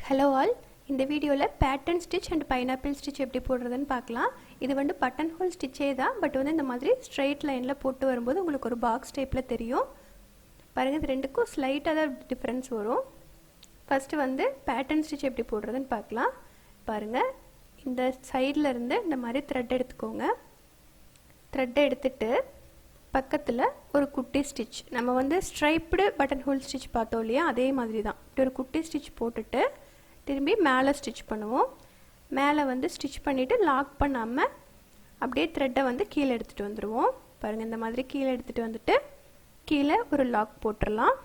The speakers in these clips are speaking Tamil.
Hello all, இந்த வீடியோல pattern stitch and pineapple stitch எப்படி போடுறதுன்னு பார்க்கலாம். இது வந்து button hole stitch தான், பட் வந்து இந்த மாதிரி straight lineல போட்டு வரும்போது உங்களுக்கு ஒரு box typeல தெரியும். பாருங்க இது ரெண்டுக்கும் slight difference வரும். First வந்து pattern stitch எப்படி போடுறதுன்னு பார்க்கலாம். பாருங்க இந்த சைடுல இருந்து இந்த மாதிரி thread எடுத்துக்கோங்க. thread எடுத்துட்டு பக்கத்துல ஒரு குட்டி ஸ்டிட்ச் நம்ம வந்து ஸ்ட்ரைப்டு பட்டன் ஹோல் ஸ்டிட்ச் பார்த்தோம் இல்லையா அதே மாதிரி தான் இப்படி ஒரு குட்டி ஸ்டிட்ச் போட்டுட்டு திரும்பி மேலே ஸ்டிட்ச் பண்ணுவோம் மேலே வந்து ஸ்டிட்ச் பண்ணிட்டு லாக் பண்ணாம அப்படியே த்ரெட்டை வந்து கீழே எடுத்துட்டு வந்துருவோம் பாருங்க இந்த மாதிரி கீழே எடுத்துட்டு வந்துட்டு கீழே ஒரு லாக் போட்டுறலாம்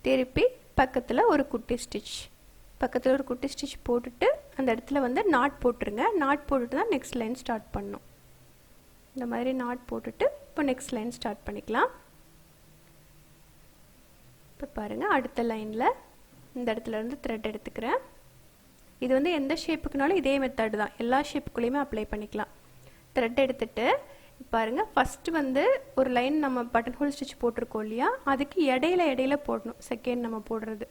திருப்பி பக்கத்துல ஒரு குட்டி ஸ்டிட்ச் போட்டுட்டு அந்த இடத்துல வந்து நாட் போட்டுருங்க நாட் போட்டுட்டு தான் நெக்ஸ்ட் லைன் ஸ்டார்ட் பண்ணனும் இந்த மாதிரி நாட் போட்டுட்டு இப்போ நெக்ஸ்ட் லைன் ஸ்டார்ட் பண்ணிக்கலாம் இப்போ பாருங்க அடுத்த லைன்ல இந்த இடத்துல இருந்து thread எடுத்துக்கிறேன் இது வந்து எந்த ஷேப்புக்குனாலும் இதே மெத்தட் தான் எல்லா ஷேப்புக்குலயுமே அப்ளை பண்ணிக்கலாம் thread எடுத்துட்டு பாருங்க ஃபர்ஸ்ட் வந்து ஒரு லைன் நம்ம பட்டன் ஹோல் ஸ்டிட்ச் போட்டுருக்கோம் இல்லையா அதுக்கு இடையில போடணும் செகண்ட் நம்ம போடுறது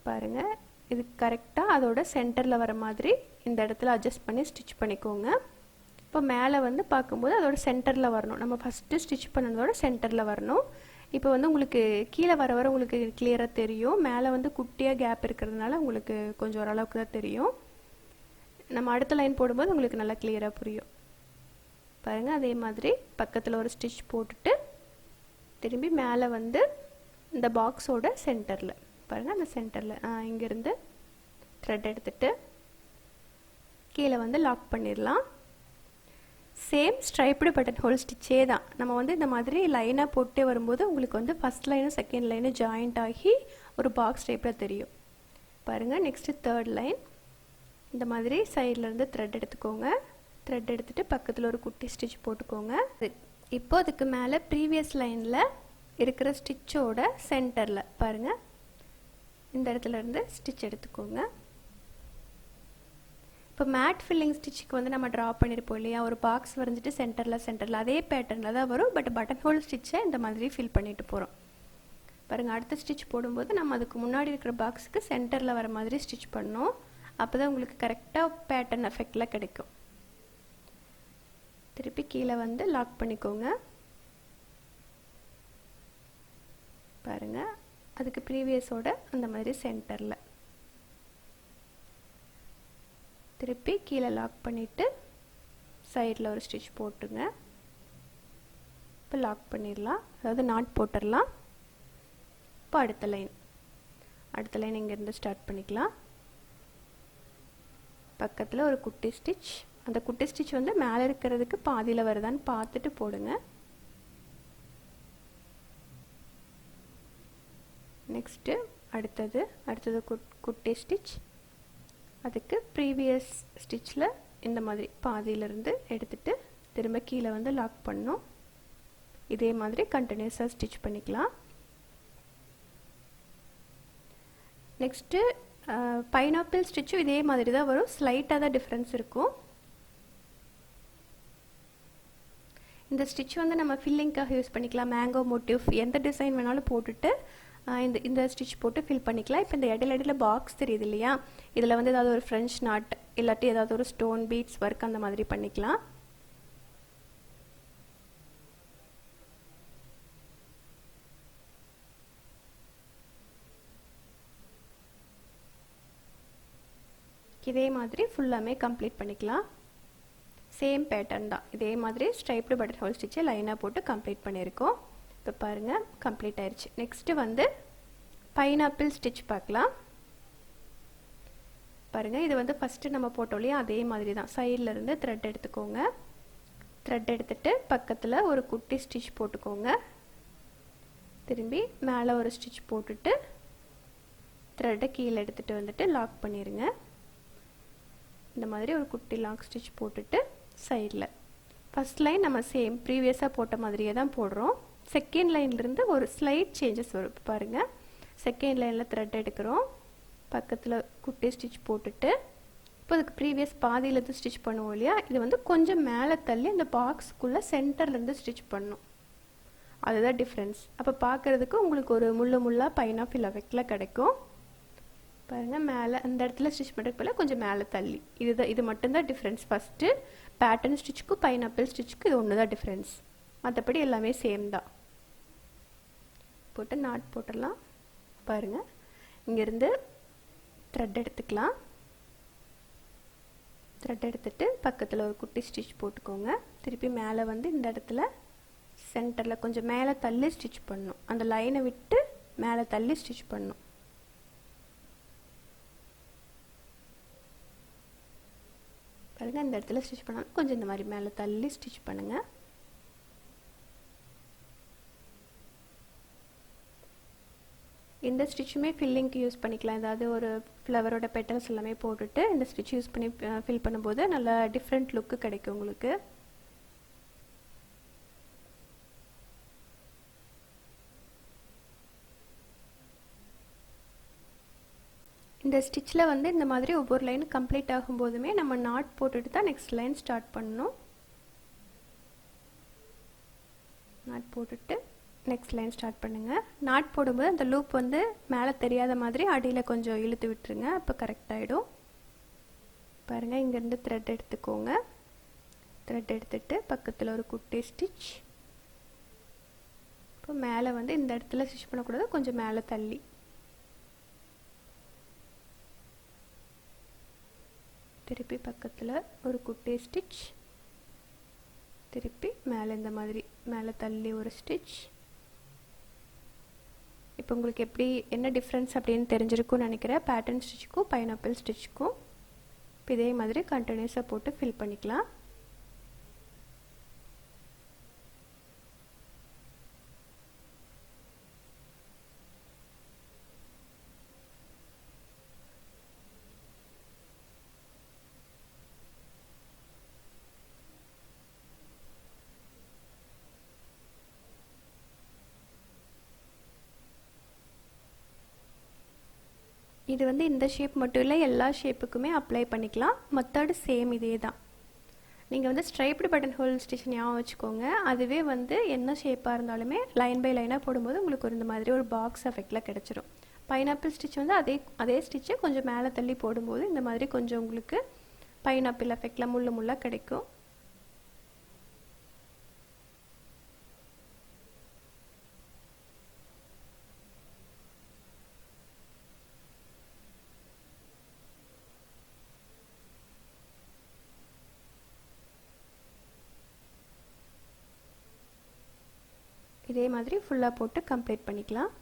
பாருங்க இது கரெக்ட்டா அதோட சென்டர்ல வர மாதிரி இந்த இடத்துல அட்ஜஸ்ட் பண்ணி ஸ்டிட்ச் பண்ணிக்கோங்க இப்போ மேலே வந்து பாக்கும்போது அதோட சென்டர்ல வரணும் நம்ம ஃபர்ஸ்ட் ஸ்டிட்ச் பண்ணனதோட சென்டர்ல வரணும் இப்போ வந்து உங்களுக்கு கீழ வர உங்களுக்கு கிளியரா தெரியும் மேலே வந்து குட்டியா கேப் இருக்குறதுனால உங்களுக்கு கொஞ்சம் ஓரளவுக்கு தான் தெரியும் நம்ம அடுத்த லைன் போடும்போது உங்களுக்கு நல்லா கிளியரா புரியும் பாருங்க அதே மாதிரி பக்கத்துல ஒரு ஸ்டிட்ச் போட்டுட்டு திரும்பி மேலே வந்து இந்த பாக்ஸோட சென்டர்ல பாருங்க அந்த சென்டர்ல இங்க இருந்து thread எடுத்துட்டு கீழ வந்து லாக் பண்ணிரலாம் சேம் ஸ்ட்ரைப்டு பட்டன் ஹோல் ஸ்டிட்சே தான் நம்ம வந்து இந்த மாதிரி லைனா போட்டே வரும்போது உங்களுக்கு வந்து ஃபர்ஸ்ட் லைனும் செகண்ட் லைனும் ஜாயிண்ட் ஆகி ஒரு பாக்ஸ் டைப்ல தெரியும் பாருங்க நெக்ஸ்ட் தேர்ட் லைன் இந்த மாதிரி சைடுல இருந்து thread எடுத்துக்கோங்க thread எடுத்துட்டு பக்கத்துல ஒரு குட்டி ஸ்டிட்ச் போட்டுக்கோங்க இப்போ அதுக்கு மேல ப்ரீவியஸ் லைன்ல இருக்கிற ஸ்டிட்சோட சென்டர்ல பாருங்க இந்த இடத்துல இருந்து ஸ்டிட்ச் எடுத்துக்கோங்க இப்போ மேட் ஃபில்லிங் ஸ்டிட்ச்க்கு வந்து நம்ம டிரா பண்ணிருப்போம் இல்லையா ஒரு பாக்ஸ் வரைஞ்சிட்டு சென்டர்ல அதே பேட்டர்ன்ல தான் வரும் பட் பட்டன் ஹோல் ஸ்டிட்சை இந்த மாதிரி ஃபில் பண்ணிட்டு போறோம் பாருங்க அடுத்த ஸ்டிட்ச் போடும்போது நம்ம அதுக்கு முன்னாடி இருக்கிற பாக்ஸ்க்கு சென்டர்ல வர மாதிரி ஸ்டிட்ச் பண்ணனும் அப்பதான் உங்களுக்கு கரெக்ட்டா பேட்டர்ன் எஃபெக்ட்ல கிடைக்கும் திருப்பி கீழ வந்து லாக் பண்ணிக்கோங்க பாருங்க அதுக்கு ப்ரீவியஸோட அந்த மாதிரி சென்டர்ல திருப்பி கீழ லாக் பண்ணிட்டு சைடுல ஒரு ஸ்டிட்ச் போட்டுங்க இப்போ லாக் பண்ணிரலாம் அதாவது நாட் போட்டுறலாம் இப்போ அடுத்த லைன் இங்க இருந்து ஸ்டார்ட் பண்ணிக்கலாம் பக்கத்துல ஒரு குட்டி ஸ்டிட்ச் அந்த குட்டி ஸ்டிட்ச் வந்து மேலே இருக்கிறதுக்கு பாதியில வருதான்னு பார்த்துட்டு போடுங்க நெக்ஸ்ட் அடுத்தது குட்டி ஸ்டிட்ச் அதுக்கு ப்ரீவியஸ் ஸ்டிட்ச்ல இந்த மாதிரி பாதியில இருந்து எடுத்துட்டு திரும்ப கீழ வந்து லாக் பண்ணனும் இதே மாதிரி கண்டினியூஸா ஸ்டிட்ச் பண்ணிக்கலாம் நெக்ஸ்ட் பைனாப்பிள் ஸ்டிட்ச் இதே மாதிரி தான் வரும் ஸ்லைட்டா தான் டிஃபரன்ஸ் இருக்கும் இந்த ஸ்டிட்ச் வந்து நம்ம ஃபில்லிங்காக யூஸ் பண்ணிக்கலாம் மேங்கோ மோட்டிவ் எந்த டிசைன் வேணாலும் போட்டுட்டு இந்த ஸ்டிட்ச் போட்டு ஃபில் பண்ணிக்கலாம் இப்போ இந்த இடையில பாக்ஸ் தெரியுது இல்லையா இதுல வந்து ஏதாவது ஒரு ஃப்ரெஞ்ச் நாட் இல்லாட்டி ஏதாவது ஒரு ஸ்டோன் பீட்ஸ் வர்க் அந்த மாதிரி பண்ணிக்கலாம் இதே மாதிரி ஃபுல்லாமே கம்ப்ளீட் பண்ணிக்கலாம் சேம் பேட்டர்ன் தான் இதே மாதிரி ஸ்ட்ரைப்டு பட்டன் ஹோல் ஸ்டிட்சை லைனா போட்டு கம்ப்ளீட் பண்ணிருக்கோம் இப்போ பாருங்க கம்ப்ளீட் ஆயிருச்சு நெக்ஸ்ட் வந்து பைனாப்பிள் ஸ்டிட்ச் பார்க்கலாம் பாருங்க இது வந்து ஃபர்ஸ்ட் நம்ம போட்டோம்லையா அதே மாதிரி தான் சைடுல இருந்து thread எடுத்துக்கோங்க thread எடுத்துட்டு பக்கத்துல ஒரு குட்டி ஸ்டிட்ச் போட்டுக்கோங்க திரும்பி மேலே ஒரு ஸ்டிட்ச் போட்டுட்டு thread கீழ எடுத்துட்டு வந்துட்டு லாக் பண்ணிருங்க இந்த மாதிரி ஒரு குட்டி லாக் ஸ்டிட்ச் போட்டுட்டு சைடுல ஃபர்ஸ்ட் லைன் நம்ம சேம் ப்ரீவியஸா போட்ட மாதிரியே தான் போடுறோம் செகண்ட் லைன்ல இருந்து ஒரு ஸ்லைட் சேஞ்சஸ் வரும் பாருங்க செகண்ட் லைன்ல thread எடுக்கிறோம் பக்கத்துல குட்டி ஸ்டிட்ச் போட்டுட்டு இப்போ அதுக்கு ப்ரீவியஸ் பாதியில இருந்து ஸ்டிட்ச் பண்ணுவோம் இல்லையா இது வந்து கொஞ்சம் மேலே தள்ளி அந்த பாக்ஸ்க்குள்ள சென்டர்ல இருந்து ஸ்டிட்ச் பண்ணனும் அதுதான் டிஃபரன்ஸ் அப்ப பார்க்கிறதுக்கு உங்களுக்கு ஒரு முள்ளு முள்ளா பைனாப்பிள் எஃபெக்ட்ல கிடைக்கும் பாருங்கள் மேலே அந்த இடத்துல ஸ்டிச் பண்ணுறதுக்கு போல் கொஞ்சம் மேலே தள்ளி. இது மட்டும்தான் டிஃப்ரென்ஸ். ஃபஸ்ட்டு பேட்டர்ன் ஸ்டிச்சுக்கும் பைனாப்பிள் ஸ்டிச்சுக்கும் இது ஒன்று தான் டிஃப்ரென்ஸ். மற்றபடி எல்லாமே சேம் தான். போட்டு நாட் போட்டுடலாம். பாருங்கள், இங்கேருந்து த்ரெட் எடுத்துக்கலாம். த்ரெட் எடுத்துகிட்டு பக்கத்தில் ஒரு குட்டி ஸ்டிச் போட்டுக்கோங்க. திருப்பி மேலே வந்து இந்த இடத்துல சென்டரில் கொஞ்சம் மேலே தள்ளி ஸ்டிச் பண்ணணும். அந்த லைனை விட்டு மேலே தள்ளி ஸ்டிச் பண்ணணும். பாருங்கள், இந்த இடத்துல ஸ்டிச் பண்ணாலும் கொஞ்சம் இந்த மாதிரி மேலே தள்ளி ஸ்டிச் பண்ணுங்கள். இந்த ஸ்டிச்சுமே ஃபில்லிங்க்கு யூஸ் பண்ணிக்கலாம். ஏதாவது ஒரு ஃப்ளவரோட பெட்டல்ஸ் எல்லாமே போட்டுட்டு இந்த ஸ்டிச் யூஸ் பண்ணி ஃபில் பண்ணும்போது நல்லா டிஃப்ரெண்ட் லுக்கு கிடைக்கும் உங்களுக்கு. இந்த ஸ்டிச்சில் வந்து இந்த மாதிரி ஒவ்வொரு லைன் கம்ப்ளீட் ஆகும்போதுமே நம்ம நாட் போட்டுட்டு தான் நெக்ஸ்ட் லைன் ஸ்டார்ட் பண்ணணும். நாட் போட்டுட்டு நெக்ஸ்ட் லைன் ஸ்டார்ட் பண்ணுங்கள். நாட் போடும்போது அந்த லூப் வந்து மேலே தெரியாத மாதிரி அடியில் கொஞ்சம் இழுத்து விட்டுருங்க. அப்போ கரெக்ட் ஆகிடும். பாருங்கள், இங்கேருந்து த்ரெட் எடுத்துக்கோங்க. த்ரெட் எடுத்துகிட்டு பக்கத்தில் ஒரு குட்டி ஸ்டிச். இப்போ மேலே வந்து இந்த இடத்துல ஸ்டிச் பண்ணக்கூடாது, கொஞ்சம் மேலே தள்ளி. திருப்பி பக்கத்தில் ஒரு குட்டி ஸ்டிச். திருப்பி மேலே இந்த மாதிரி மேலே தள்ளி ஒரு ஸ்டிச். இப்போ உங்களுக்கு எப்படி என்ன டிஃப்ரென்ஸ் அப்படின்னு தெரிஞ்சிருக்கும்னு நினைக்கிறேன் பேட்டர்ன் ஸ்டிச்சுக்கும் பைனாப்பிள் ஸ்டிச்சுக்கும். இப்போ இதே மாதிரி கண்டினியூஸாக போட்டு ஃபில் பண்ணிக்கலாம். இது வந்து இந்த ஷேப் மட்டும் இல்லை, எல்லா ஷேப்புக்குமே அப்ளை பண்ணிக்கலாம். மெத்தடு சேம் இதே தான். நீங்கள் வந்து ஸ்ட்ரைப்டு பட்டன் ஹோல் ஸ்டிச் ஞாபகம் வச்சுக்கோங்க. அதுவே வந்து என்ன ஷேப்பாக இருந்தாலுமே லைன் பை லைனாக போடும்போது உங்களுக்கு இந்த மாதிரி ஒரு பாக்ஸ் எஃபெக்டில் கிடச்சிரும். பைனாப்பிள் ஸ்டிச் வந்து அதே ஸ்டிச்சை கொஞ்சம் மேலே தள்ளி போடும்போது இந்த மாதிரி கொஞ்சம் உங்களுக்கு பைனாப்பிள் எஃபெக்டில் முள்ளாக கிடைக்கும். இதே மாதிரி ஃபுல்லாக போட்டு கம்ப்ளீட் பண்ணிக்கலாம்.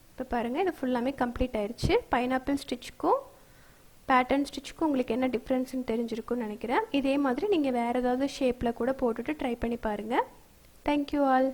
இப்போ பாருங்கள், இது ஃபுல்லாமே கம்ப்ளீட் ஆயிடுச்சு. பைனாப்பிள் ஸ்டிச்சுக்கும் பேட்டர்ன் ஸ்டிச்சுக்கும் உங்களுக்கு என்ன டிஃப்ரென்ஸ்னு தெரிஞ்சிருக்கும்னு நினைக்கிறேன். இதே மாதிரி நீங்கள் வேறு ஏதாவது ஷேப்பில் கூட போட்டுட்டு ட்ரை பண்ணி பாருங்கள். Thank you all.